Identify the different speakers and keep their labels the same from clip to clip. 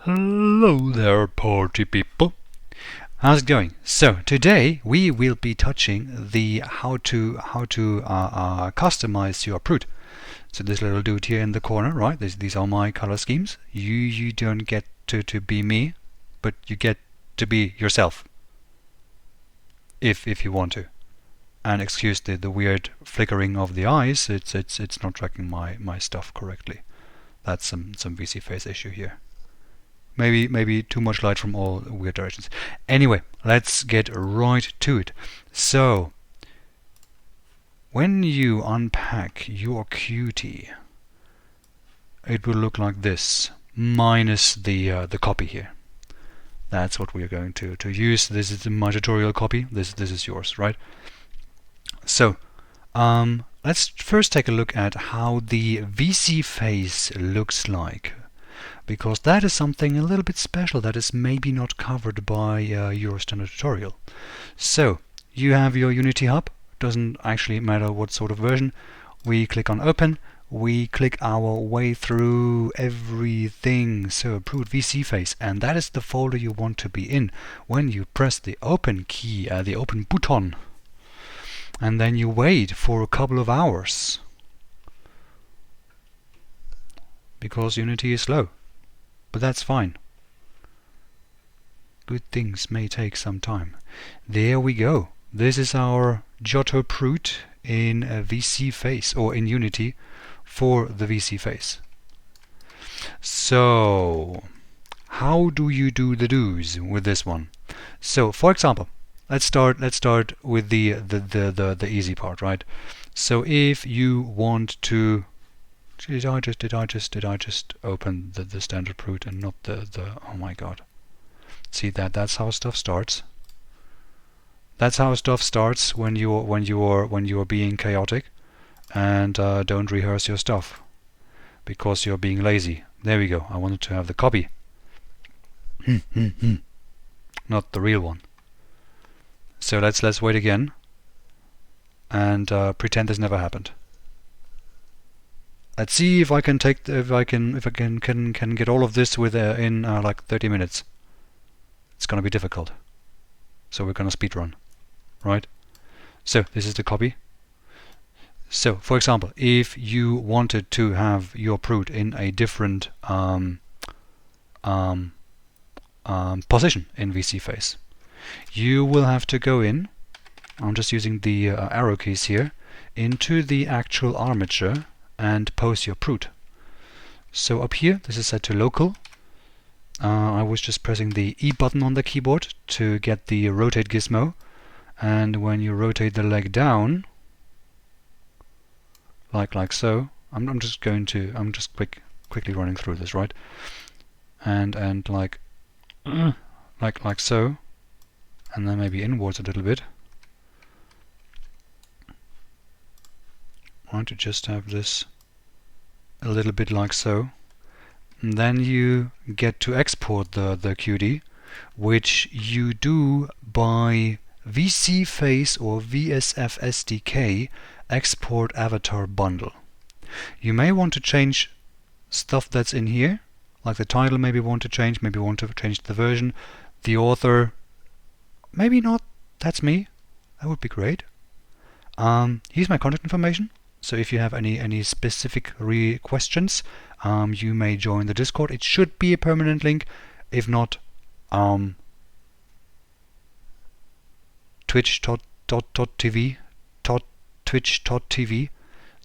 Speaker 1: Hello there, party people. How's it going? So today we will be touching the how to customize your Proot. So this little dude here in the corner, right? These are my color schemes. You don't get to be me, but you get to be yourself, if you want to. And excuse the weird flickering of the eyes. It's not tracking my stuff correctly. That's some VC face issue here. Maybe too much light from all weird directions. Anyway, let's get right to it. So, when you unpack your Qt, it will look like this, minus the copy here. That's what we're going to use. This is my tutorial copy. This is yours, right? So, let's first take a look at how the VC face looks like, because that is something a little bit special that is maybe not covered by your standard tutorial. So you have your Unity hub, doesn't actually matter what sort of version. We click on open, we click our way through everything, so Proot VC face, and that is the folder you want to be in when you press the open key, the open button, and then you wait for a couple of hours because Unity is slow. But that's fine. Good things may take some time. There we go. This is our Giotto Proot in a VC face, or in Unity for the VC face. So, how do you do the do's with this one? So, for example, let's start with the easy part, right? So, if you want to Did I just open the standard Proot and not the oh my god. See that's how stuff starts. That's how stuff starts when you're being chaotic and don't rehearse your stuff because you're being lazy. There we go. I wanted to have the copy. Not the real one. So let's wait again and pretend this never happened. Let's see if I can get all of this in like 30 minutes. It's gonna be difficult, so we're gonna speed run, right? So this is the copy. So, for example, if you wanted to have your Proot in a different position in VC face, you will have to go in. I'm just using the arrow keys here into the actual armature and pose your Proot. So up here, this is set to local. I was just pressing the E button on the keyboard to get the rotate gizmo, and when you rotate the leg down, like so, I'm just quickly running through this, right? And like so, and then maybe inwards a little bit. To just have this a little bit like so, and then you get to export the Qt, which you do by VC face or VSF SDK export avatar bundle. You may want to change stuff that's in here, like the title. Maybe want to change the version, the author. Maybe not. That's me. That would be great. Here's my contact information. So if you have any specific questions, you may join the Discord. It should be a permanent link. If not, twitch.tv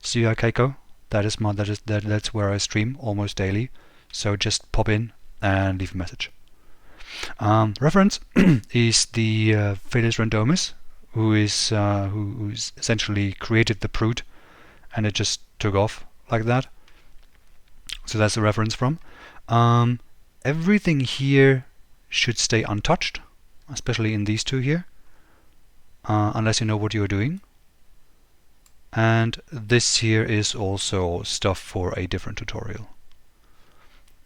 Speaker 1: Suya Keiko. That's where I stream almost daily. So just pop in and leave a message. Reference is the Felix Randomus, who's essentially created the Proot, and it just took off like that. So that's the reference from. Everything here should stay untouched, especially in these two here, unless you know what you're doing. And this here is also stuff for a different tutorial,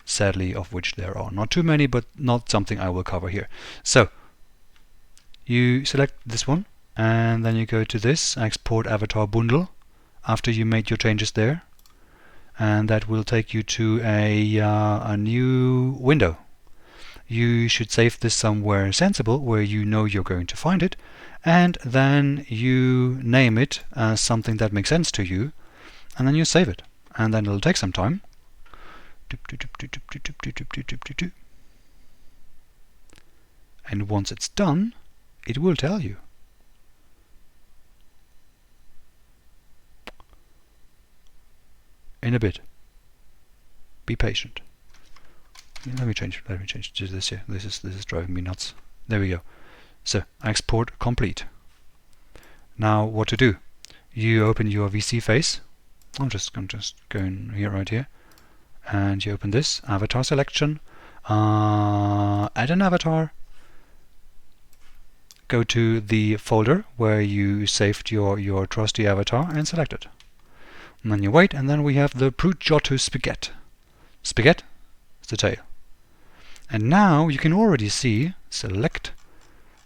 Speaker 1: sadly, of which there are not too many, but not something I will cover here. So you select this one, and then you go to this export avatar bundle after you made your changes there, and that will take you to a new window you should save this somewhere sensible where you know you're going to find it, and then you name it as something that makes sense to you, and then you save it, and then it'll take some time. And once it's done, it will tell you. In a bit. Be patient. Let me change to this here. This is driving me nuts. There we go. So export complete. Now what to do? You open your VC face. I'm just going here, right here, and you open this avatar selection. Add an avatar. Go to the folder where you saved your trusty avatar and select it. And then you wait, and then we have the Proot Giotto Spaghetti. Spaghetti is the tail. And now you can already see, select,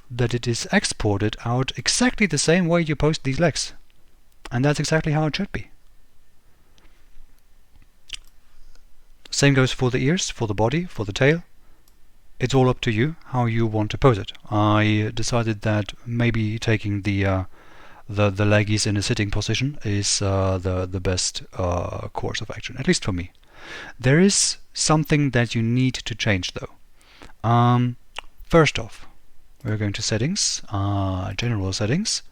Speaker 1: that it is exported out exactly the same way you post these legs. And that's exactly how it should be. Same goes for the ears, for the body, for the tail. It's all up to you how you want to pose it. I decided that maybe taking the leggies in a sitting position is the best course of action, at least for me. There is something that you need to change though. First off, we're going to settings, general settings.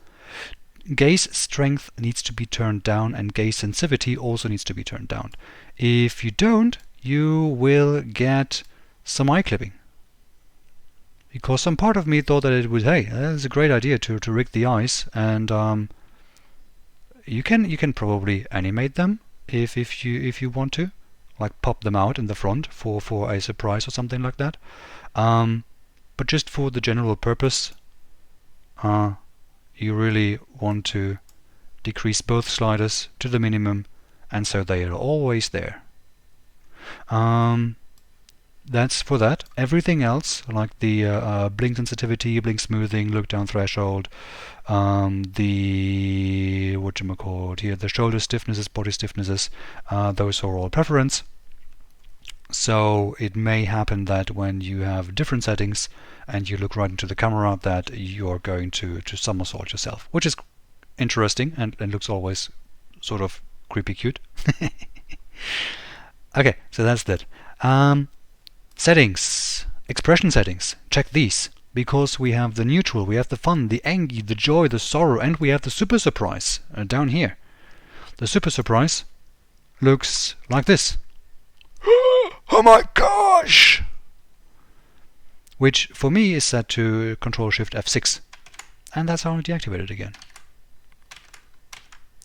Speaker 1: Gaze strength needs to be turned down, and gaze sensitivity also needs to be turned down. If you don't, you will get some eye clipping. Because some part of me thought that it was, hey, that's a great idea to rig the eyes, and you can probably animate them if you want to, like pop them out in the front for a surprise or something like that. But just for the general purpose, you really want to decrease both sliders to the minimum, and so they are always there. That's for that. Everything else, like the blink sensitivity, blink smoothing, look down threshold, the whatchamacallit here, the shoulder stiffnesses, body stiffnesses, those are all preference. So it may happen that when you have different settings and you look right into the camera, that you're going to somersault yourself, which is interesting and looks always sort of creepy cute. Okay, so that's that. Settings, expression settings, check these, because we have the neutral, we have the fun, the angry, the joy, the sorrow, and we have the super surprise down here. The super surprise looks like this. Oh my gosh! Which for me is set to Control-Shift F6, and that's how I deactivate it again.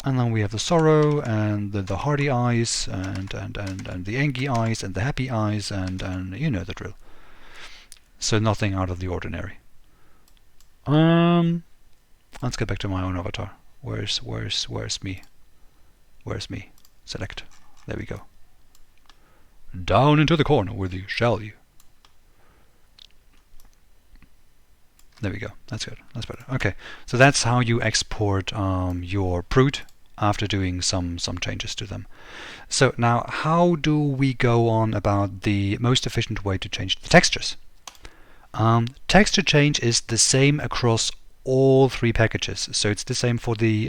Speaker 1: And then we have the sorrow and the hearty eyes and the angry eyes and the happy eyes and you know the drill. So nothing out of the ordinary. Let's get back to my own avatar. Where's me? Where's me? Select. There we go. Down into the corner with you, shall you? There we go. That's good. That's better. Okay. So that's how you export your Proot after doing some changes to them. So now, how do we go on about the most efficient way to change the textures? Texture change is the same across all three packages. So it's the same for the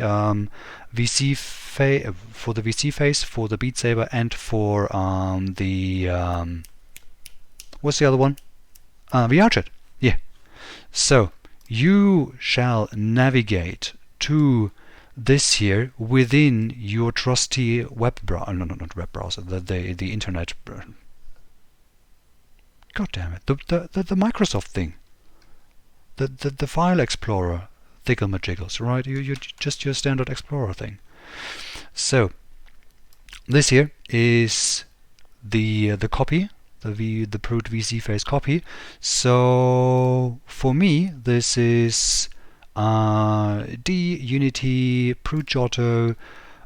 Speaker 1: VC face, for the BeatSaber, and for the what's the other one? VRChat. Yeah. So you shall navigate to this here within your trusty web browser. No, not web browser. The internet. God damn it! The Microsoft thing. The file explorer thigglemajiggles, right? You just your standard explorer thing. So this here is the copy. The Proot VC face copy. So for me, this is D Unity Proot Giotto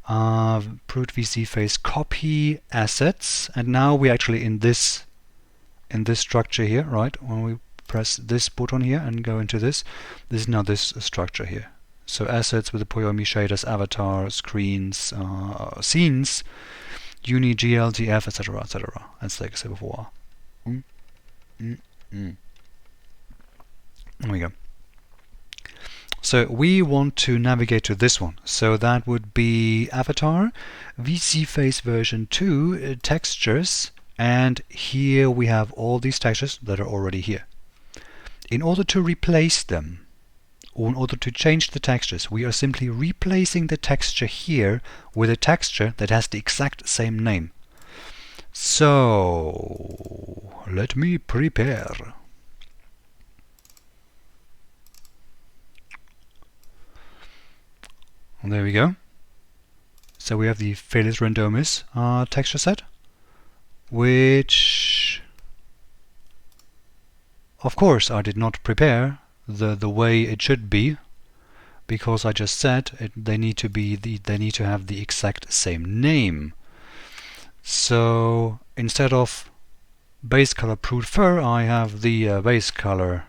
Speaker 1: Proot VC face copy assets, and now we're actually in this structure here, right? When we press this button here and go into this is now this structure here. So assets with the Poyomi shaders, avatar, screens, scenes, Uni, GL, GF, etc., etc. Let's take a sip of water. There we go. So we want to navigate to this one. So that would be Avatar, VC Face version 2, textures, and here we have all these textures that are already here. In order to replace them, or in order to change the textures, we are simply replacing the texture here with a texture that has the exact same name. So let me prepare. And there we go. So we have the Felis randomis texture set, which of course I did not prepare the way it should be, because I just said they need to have the exact same name. So instead of base color Proot fur, I have the base color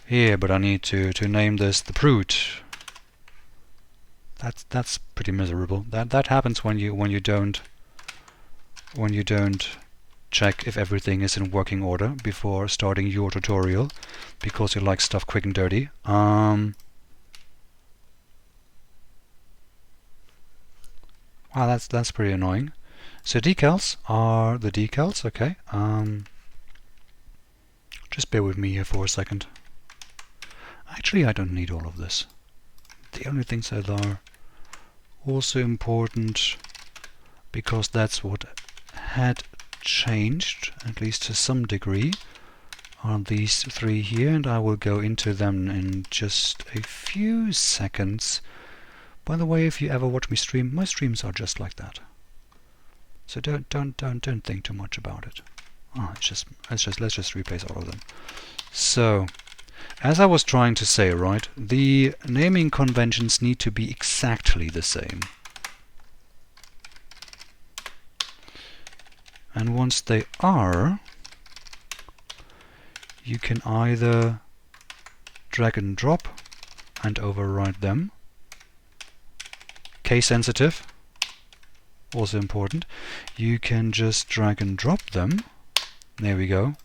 Speaker 1: here, but I need to name this the Proot. That's pretty miserable. That happens when you don't check if everything is in working order before starting your tutorial, because you like stuff quick and dirty. Wow, that's pretty annoying. So decals are the decals, okay. Just bear with me here for a second. Actually, I don't need all of this. The only things that are also important, because that's what had changed, at least to some degree, are these three here, and I will go into them in just a few seconds. By the way, if you ever watch me stream, my streams are just like that. So don't think too much about it. Let's just replace all of them. So, as I was trying to say, right, the naming conventions need to be exactly the same. And once they are, you can either drag and drop and override them. Case sensitive, also important. You can just drag and drop them. There we go.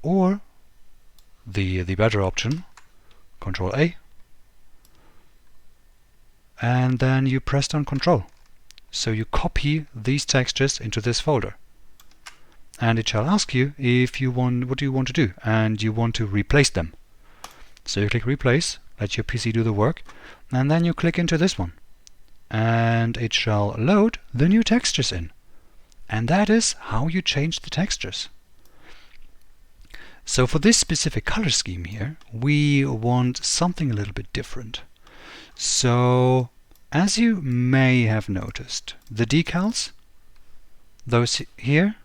Speaker 1: Or the better option, Control A, and then you press down Control. So you copy these textures into this folder, and it shall ask you if you want, what do you want to do, and you want to replace them. So you click Replace, let your PC do the work, and then you click into this one, and it shall load the new textures in. And that is how you change the textures. So for this specific color scheme here, we want something a little bit different. So as you may have noticed, the decals, those here,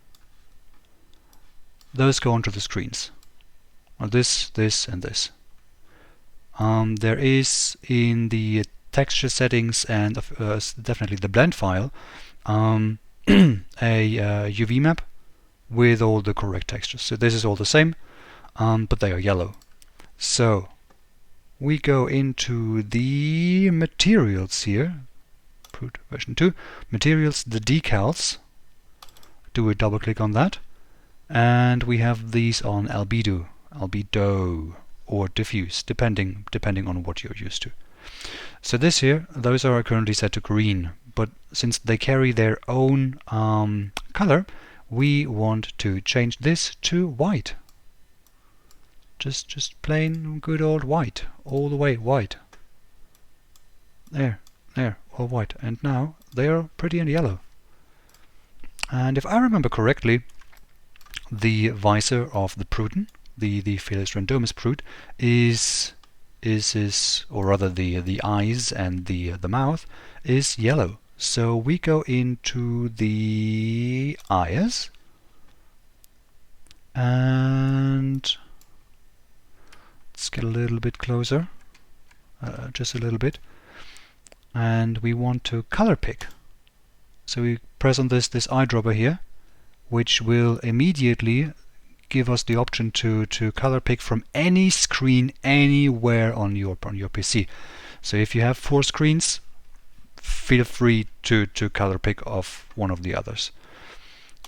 Speaker 1: those go onto the screens. Well, this, and this. There is in the texture settings and definitely the blend file a UV map with all the correct textures. So this is all the same, but they are yellow. So we go into the materials here, Proot version 2, materials, the decals, do a double click on that, and we have these on albedo, or diffuse, depending on what you're used to. So this here, those are currently set to green, but since they carry their own color, we want to change this to white. Just plain good old white, all the way white. There, all white. And now they are pretty and yellow. And if I remember correctly, the visor of the Prooten, the Felis randomis Proot, or rather the eyes and the mouth is yellow. So we go into the eyes, and let's get a little bit closer, just a little bit, and we want to color pick. So we press on this eyedropper here, which will immediately give us the option to color pick from any screen anywhere on your PC. So if you have 4 screens, feel free to color pick off one of the others.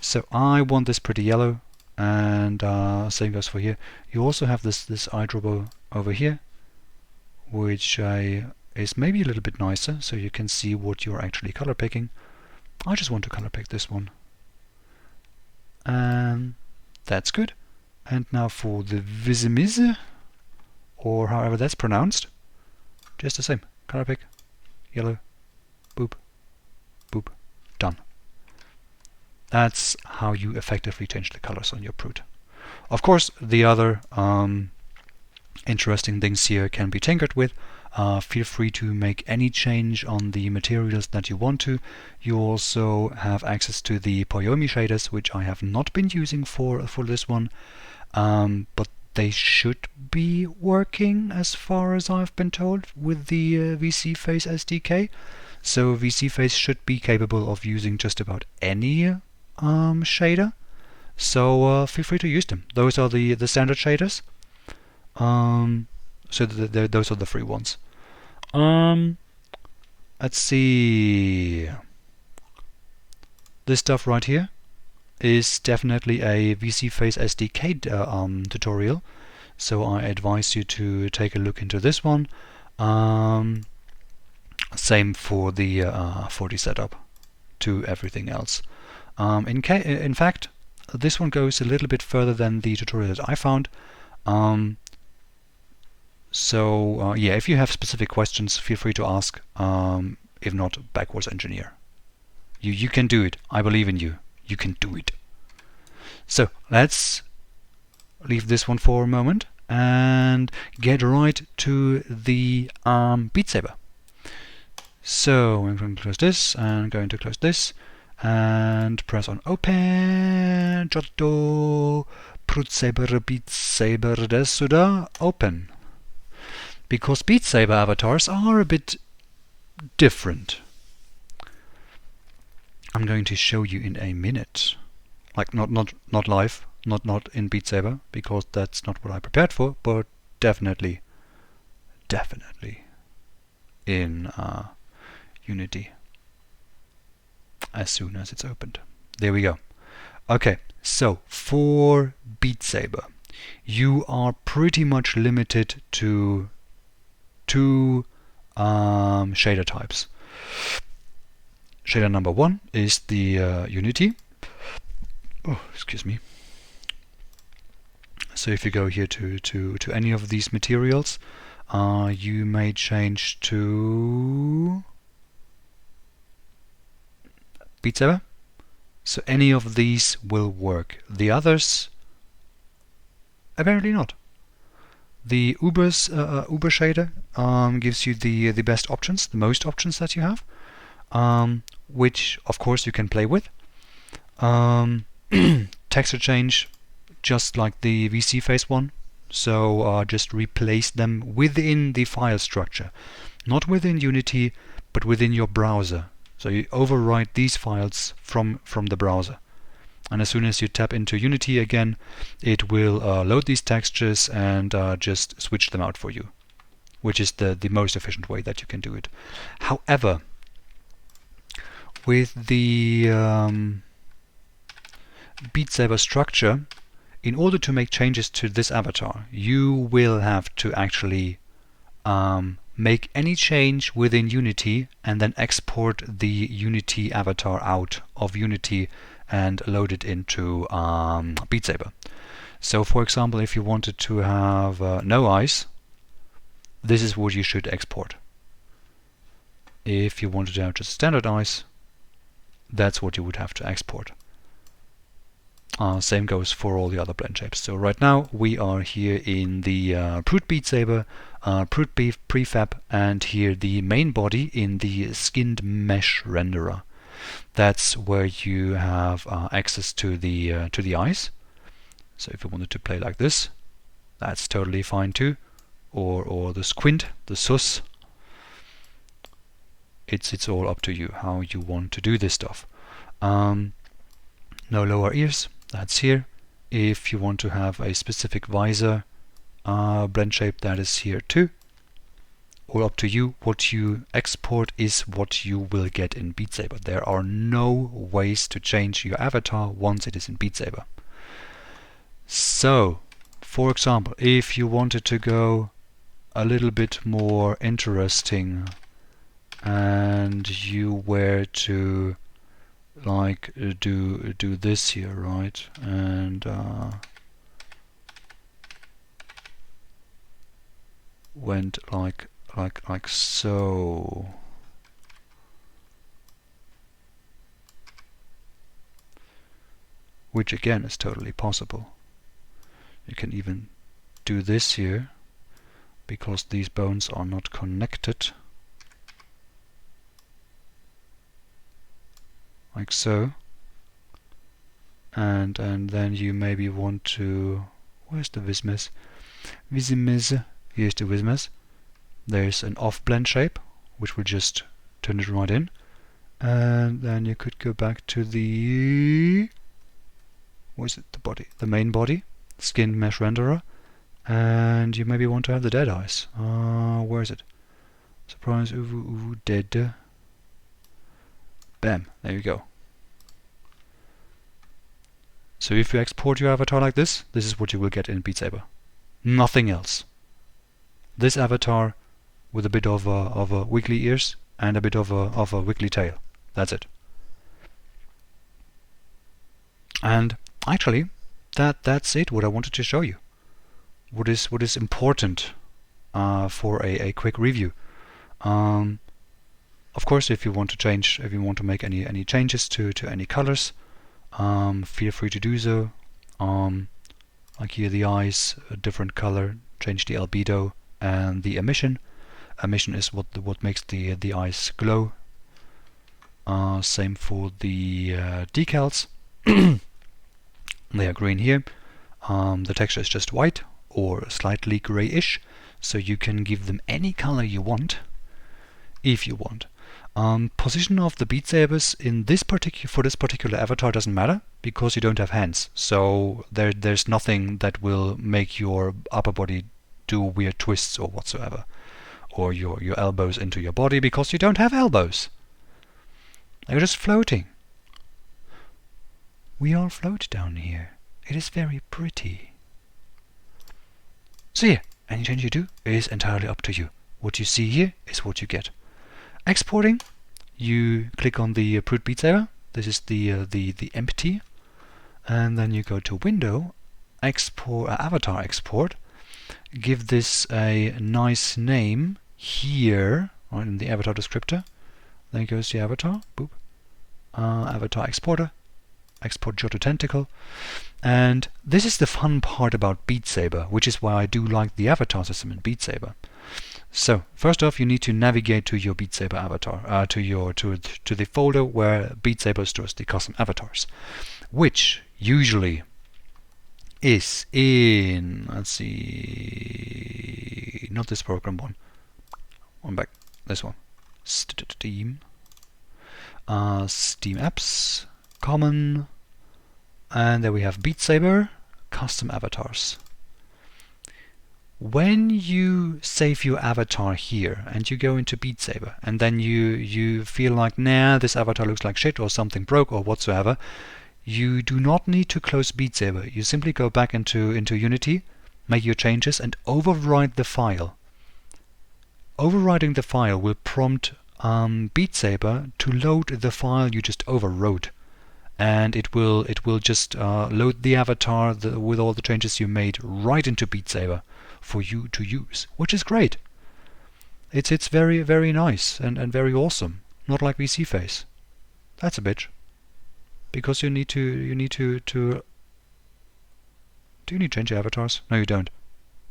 Speaker 1: So I want this pretty yellow, and same goes for here. You also have this eyedropper over here, which is maybe a little bit nicer, so you can see what you're actually color picking. I just want to color pick this one, and that's good. And now for the visimise, or however that's pronounced, just the same. Color pick, yellow, boop, boop, done. That's how you effectively change the colors on your Proot. Of course, the other interesting things here can be tinkered with. Feel free to make any change on the materials that you want to. You also have access to the Poyomi shaders, which I have not been using for this one, but they should be working as far as I've been told with the VC Face SDK. So VC Face should be capable of using just about any shader. So feel free to use them. Those are the standard shaders. So those are the free ones. Let's see. This stuff right here is definitely a VC Face SDK tutorial, so I advise you to take a look into this one. Same for the setup to everything else. In fact, this one goes a little bit further than the tutorial that I found. So yeah, if you have specific questions, feel free to ask. If not, backwards engineer. You can do it. I believe in you. You can do it. So let's leave this one for a moment and get right to the BeatSaber. So I'm going to close this and going to close this and press on open. Giotto ProotSaber BeatSaber desu da open. Because BeatSaber avatars are a bit different. I'm going to show you in a minute. Like not live, not in BeatSaber, because that's not what I prepared for, but definitely in Unity as soon as it's opened. There we go. Okay, so for BeatSaber, you are pretty much limited to two shader types. Shader number one is the Unity. Oh, excuse me. So if you go here to any of these materials, you may change to BeatSaber. So any of these will work. The others, apparently not. The Uber shader gives you the best options, the most options that you have, which of course you can play with. Texture change, just like the VC Face one. So just replace them within the file structure, not within Unity, but within your browser. So you overwrite these files from the browser. And as soon as you tap into Unity again, it will load these textures and just switch them out for you, which is the most efficient way that you can do it. However, with the BeatSaber structure, in order to make changes to this avatar, you will have to actually make any change within Unity and then export the Unity avatar out of Unity and load it into BeatSaber. So for example, if you wanted to have no eyes, this is what you should export. If you wanted to have just standard eyes, that's what you would have to export. Same goes for all the other blend shapes. So right now we are here in the Proot BeatSaber, Proot prefab, and here the main body in the skinned mesh renderer. That's where you have access to the eyes. So if you wanted to play like this, that's totally fine too. Or the squint, the sus. It's all up to you how you want to do this stuff. No lower ears, that's here. If you want to have a specific visor blend shape, that is here too. All up to you. What you export is what you will get in BeatSaber. There are no ways to change your avatar once it is in BeatSaber. So, for example, if you wanted to go a little bit more interesting and you were to like do this here, right? And went like so. Which again is totally possible. You can even do this here because these bones are not connected. Like so. And then you maybe want to, where's the Vismes? Vismes, here's the Vismes. There's an off blend shape, which will just turn it right in. And then you could go back to the, where's it, the body, the main body, skin mesh renderer. And you maybe want to have the dead eyes. Where is it? Surprise, uvu, dead. Bam, there you go. So if you export your avatar like this is what you will get in BeatSaber. Nothing else. This avatar with a bit of a wiggly ears and a bit of a wiggly tail. That's it. And actually, that's it. What I wanted to show you. What is important for a quick review. Of course, if you want to make any changes to any colors, feel free to do so. Like here, the eyes, a different color, change the albedo and the emission. Emission is what makes the eyes glow. Same for the decals. They are green here. The texture is just white or slightly grayish, so you can give them any color you want, if you want. Position of the BeatSabers in this particular avatar doesn't matter because you don't have hands. So there's nothing that will make your upper body do weird twists or whatsoever, or your elbows into your body because you don't have elbows. You're just floating. We all float down here. It is very pretty. So yeah, any change you do is entirely up to you. What you see here is what you get. Exporting, you click on the Proot BeatSaber. This is the empty, and then you go to Window, Export, Avatar Export. Give this a nice name here, right in the avatar descriptor. Then goes the avatar. Boop. Avatar Exporter. Export jaw to tentacle. And this is the fun part about BeatSaber, which is why I do like the avatar system in BeatSaber. So first off, you need to navigate to your BeatSaber avatar, to the folder where BeatSaber stores the custom avatars, which usually is in, let's see, not this program one. One back, this one, Steam, Steam apps, common, and there we have BeatSaber, custom avatars. When you save your avatar here and you go into BeatSaber and then you feel like, nah, this avatar looks like shit or something broke or whatsoever, you do not need to close BeatSaber. You simply go back into Unity, make your changes and override the file. Overriding the file will prompt BeatSaber to load the file you just overwrote. And it will just load the avatar with all the changes you made right into BeatSaber for you to use, which is great. It's very, very nice and very awesome. Not like VC Face. That's a bitch. Because you need to do you need to change your avatars? No, you don't.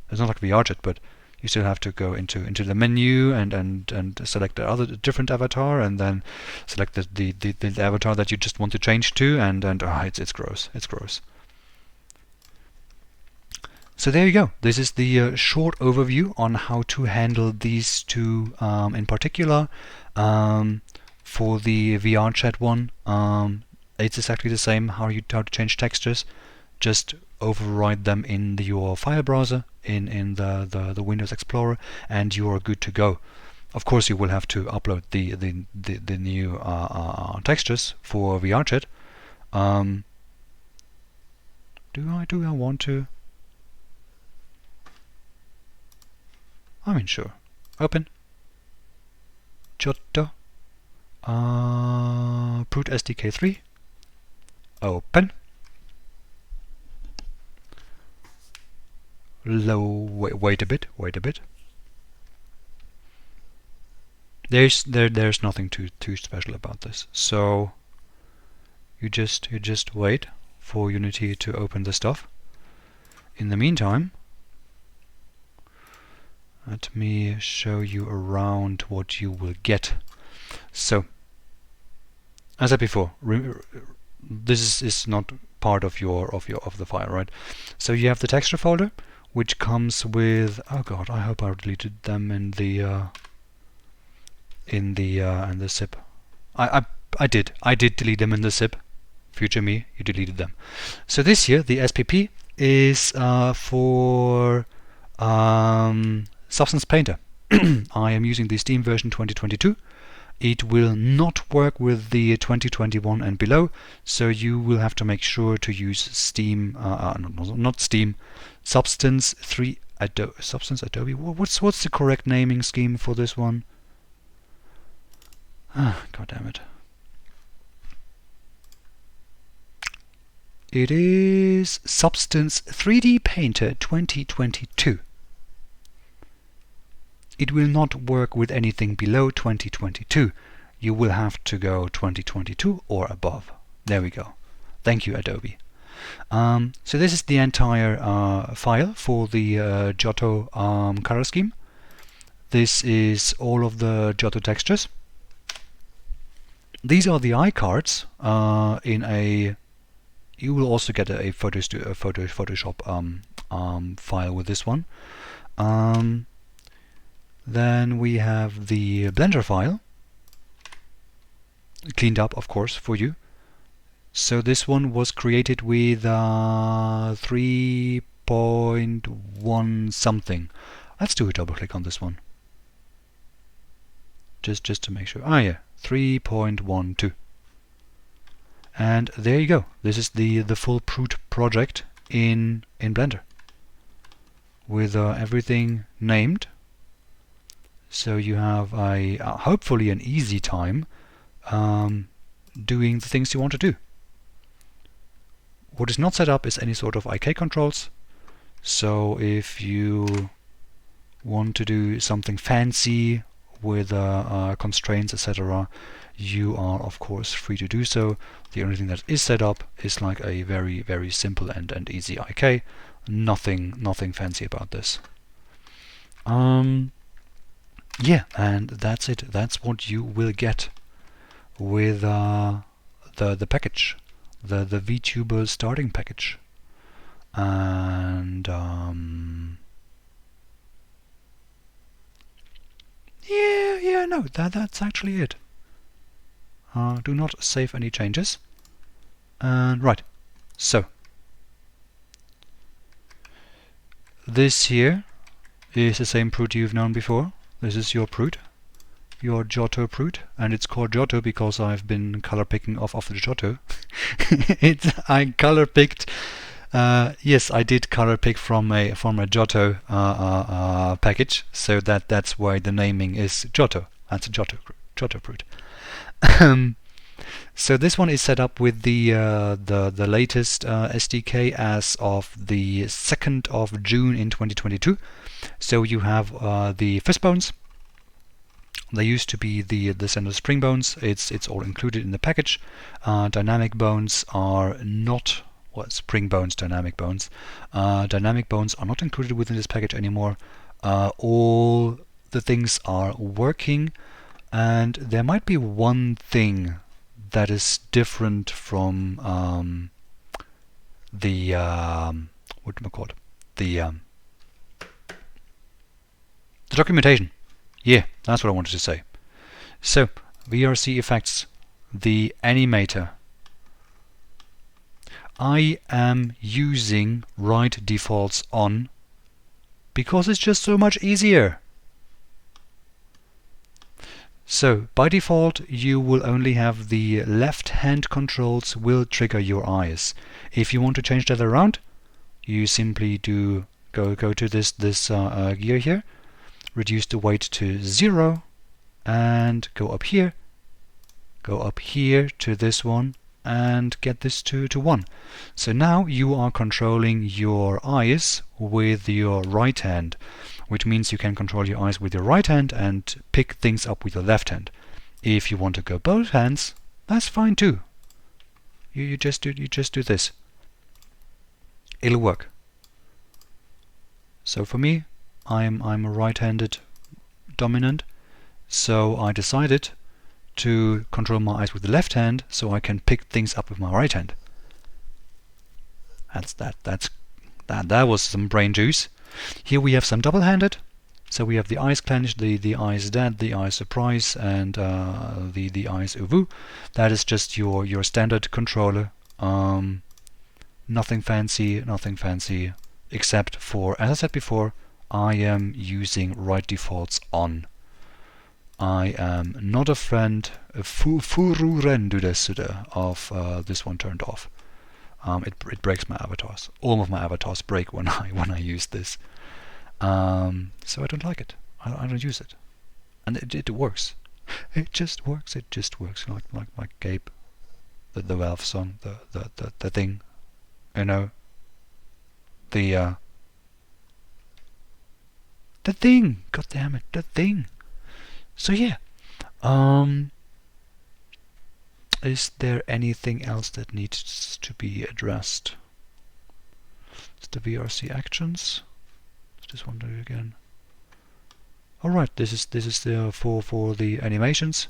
Speaker 1: It's not like VRChat, but you still have to go into the menu and select the other different avatar and then select the avatar that you just want to change to and it's gross. It's gross. So there you go. This is the short overview on how to handle these two in particular. For the VRChat one, it's exactly the same how to change textures. Just override them in your file browser in the Windows Explorer, and you are good to go. Of course, you will have to upload the new textures for VRChat. Do I want to? I mean, sure. Open. Giotto. Proot SDK 3. Open. Wait a bit. There's nothing too special about this. So you just wait for Unity to open the stuff. In the meantime, let me show you around what you will get. So, as I said before, this is not part of the file, right? So you have the texture folder, which comes with, oh god, I hope I deleted them in the zip. I did delete them in the zip. Future me, you deleted them. So this here, the SPP is for Substance Painter. I am using the Steam version 2022. It will not work with the 2021 and below, so you will have to make sure to use Steam, not Steam, Substance 3 Substance Adobe. What's the correct naming scheme for this one? God damn it. It is Substance 3D Painter 2022. It will not work with anything below 2022. You will have to go 2022 or above. There we go. Thank you, Adobe. So this is the entire file for the Giotto color scheme. This is all of the Giotto textures. These are the iCards in a. You will also get a Photoshop file with this one. Then we have the Blender file, cleaned up, of course, for you. So this one was created with 3.1 something. Let's do a double click on this one, just to make sure. Ah, yeah, 3.12. And there you go. This is the full Proot project in Blender with everything named. So you have a hopefully an easy time doing the things you want to do. What is not set up is any sort of IK controls. So if you want to do something fancy with constraints, etc., you are of course free to do so. The only thing that is set up is like a very simple and easy IK. Nothing fancy about this. Yeah, and that's it. That's what you will get with the package, the VTuber starting package, and yeah, no, that's actually it. Do not save any changes. And right, so this here is the same Proot you've known before. This is your Proot, your Giotto Proot, and it's called Giotto because I've been color picking off of the Giotto. I color picked. Yes, I did color pick from a Giotto package, so that's why the naming is Giotto. That's a Giotto Proot. So this one is set up with the latest SDK as of the 2nd of June in 2022. So you have the fist bones. They used to be the center spring bones. It's all included in the package. Dynamic bones are not spring bones, dynamic bones. Dynamic bones are not included within this package anymore. All the things are working, and there might be one thing that is different from the what do I call it? The documentation. Yeah, that's what I wanted to say. So VRC effects, the animator. I am using write defaults on because it's just so much easier. So by default, you will only have the left hand controls will trigger your eyes. If you want to change that around, you simply do go to this gear here, reduce the weight to 0, and go up here to this one, and get this to 1. So now you are controlling your eyes with your right hand, which means you can control your eyes with your right hand and pick things up with your left hand. If you want to go both hands, that's fine too. You just do this. It'll work. So for me, I'm a right-handed dominant, so I decided to control my eyes with the left hand so I can pick things up with my right hand. That was some brain juice. Here we have some double-handed. So we have the eyes clench, the eyes dead, the eyes surprise, and the eyes uvu. That is just your standard controller. Nothing fancy, except for, as I said before, I am using right defaults on. I am not a friend of this one turned off. It breaks my avatars. All of my avatars break when I use this. So I don't like it. I don't use it, and it works. It just works. Like Gabe, the Valve song, the thing, you know. The thing. God damn it, the thing. So yeah. Is there anything else that needs to be addressed? It's the VRC actions. Just wonder again. All right, this is for the animations.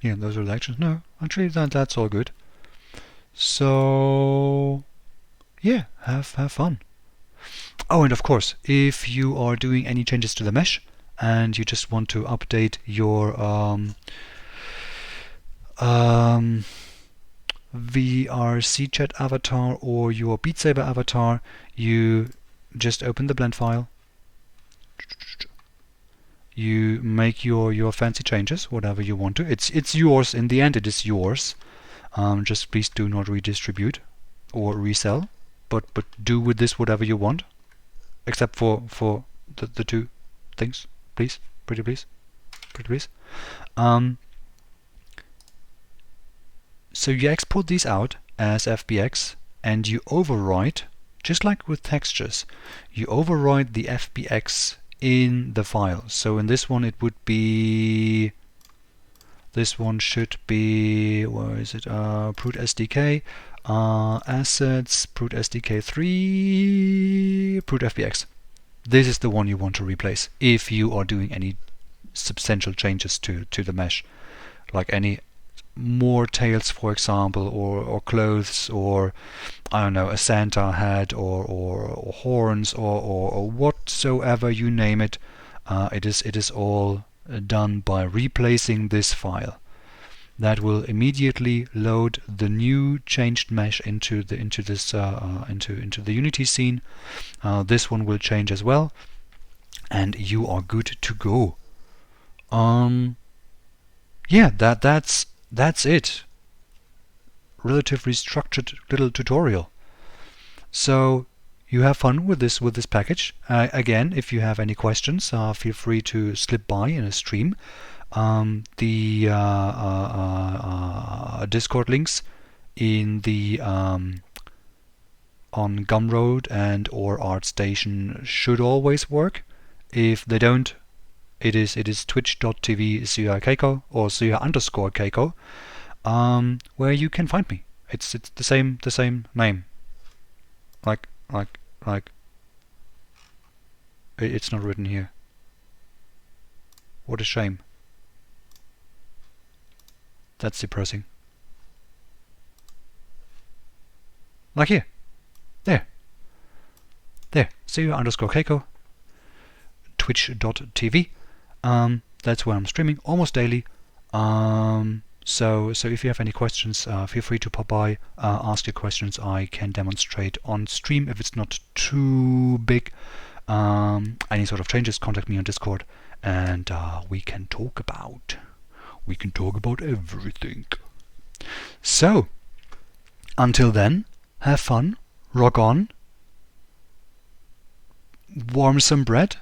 Speaker 1: Yeah, those are the actions. No, actually that's all good. So yeah, have fun. Oh, and of course, if you are doing any changes to the mesh and you just want to update your VRC chat avatar or your BeatSaber avatar, you just open the blend file, you make your fancy changes, whatever you want to. It's yours in the end. It is yours. Just please do not redistribute or resell, but do with this whatever you want, except for the two things, please, pretty please. So you export these out as FBX and you override, just like with textures, you override the FBX in the file. So in this one it would be, this one should be, where is it, Proot SDK, assets, Proot SDK 3, Proot FBX. This is the one you want to replace if you are doing any substantial changes to the mesh, like any more tails, for example, or clothes, or I don't know, a Santa hat, or horns, or whatsoever you name it. It is all done by replacing this file. That will immediately load the new changed mesh into the Unity scene. This one will change as well, and you are good to go. Yeah, that's it. Relatively structured little tutorial. So you have fun with this package. Again, if you have any questions, feel free to slip by in a stream. The Discord links in the on Gumroad and or ArtStation should always work. If they don't, it is twitch.tv/Keiko or /Keiko, where you can find me. It's the same name. Like it's not written here. What a shame. That's depressing. Like here. There. /Keiko. Twitch.tv. That's where I'm streaming almost daily. So if you have any questions, feel free to pop by, ask your questions. I can demonstrate on stream if it's not too big. Any sort of changes, contact me on Discord, and we can talk about everything. So until then, have fun, rock on, warm some bread,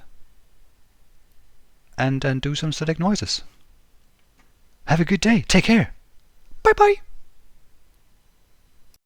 Speaker 1: and do some static noises. Have a good day. Take care. Bye bye.